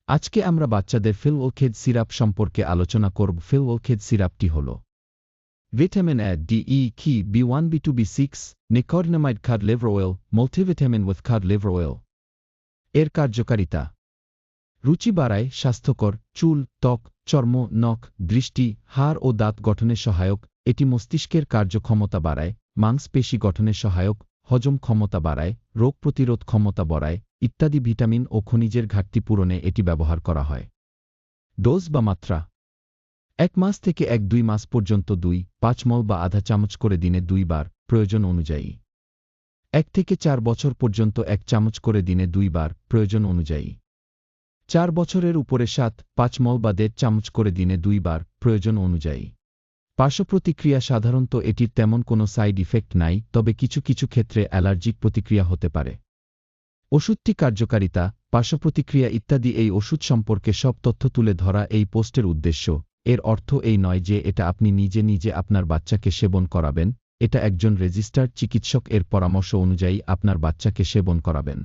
আজকে আমরা বাচ্চাদের ফিলওলকেড সিরাপ সম্পর্কে আলোচনা করব। ফিলওলকেড সিরাপটি হল ভিটামিন এ, ডি, ই, কি, B1, B2, B6, nicotinamide cod liver oil, multivitamin with cod liver oil। এর কার্যকারিতা: রুচি বাড়ায়, স্বাস্থ্যকর, চুল, ত্বক, চর্ম, নখ, দৃষ্টি, হাড় ও দাঁত গঠনে সহায়ক, এটি মস্তিষ্কের কার্যক্ষমতা বাড়ায়, মাংসপেশি গঠনে সহায়ক, হজম ক্ষমতা বাড়ায়, রোগ প্রতিরোধ ক্ষমতা বাড়ায় ইত্যাদি। ভিটামিন ও খনিজের ঘাটতি পূরণে এটি ব্যবহার করা হয়। ডোজ বা মাত্রা: 1 মাস থেকে 1-2 মাস পর্যন্ত 2-5 মল বা আধা চামচ করে দিনে 2 বার, প্রয়োজন অনুযায়ী। 1 থেকে 4 বছর পর্যন্ত 1 চামচ করে দিনে 2 বার, প্রয়োজন অনুযায়ী। 4 বছরের উপরে 7-5 মল বা 1.5 চামচ করে দিনে 2 বার, প্রয়োজন অনুযায়ী। পার্শ্বপ্রতিক্রিয়া: সাধারণত এটির তেমন কোনো সাইড ইফেক্ট নাই, তবে কিছু কিছু ক্ষেত্রে অ্যালার্জিক প্রতিক্রিয়া হতে পারে। ওষুধটি কার্যকারিতা, পার্শ্বপ্রতিক্রিয়া ইত্যাদি। এই ওষুধ সম্পর্কে সব তথ্য তুলে ধরা এই পোস্টের উদ্দেশ্য। এর অর্থ এই নয় যে এটা আপনি নিজে নিজে আপনার বাচ্চাকে সেবন করাবেন, এটা একজন রেজিস্টার্ড চিকিৎসক এর পরামর্শ অনুযায়ী আপনার বাচ্চাকে সেবন করাবেন।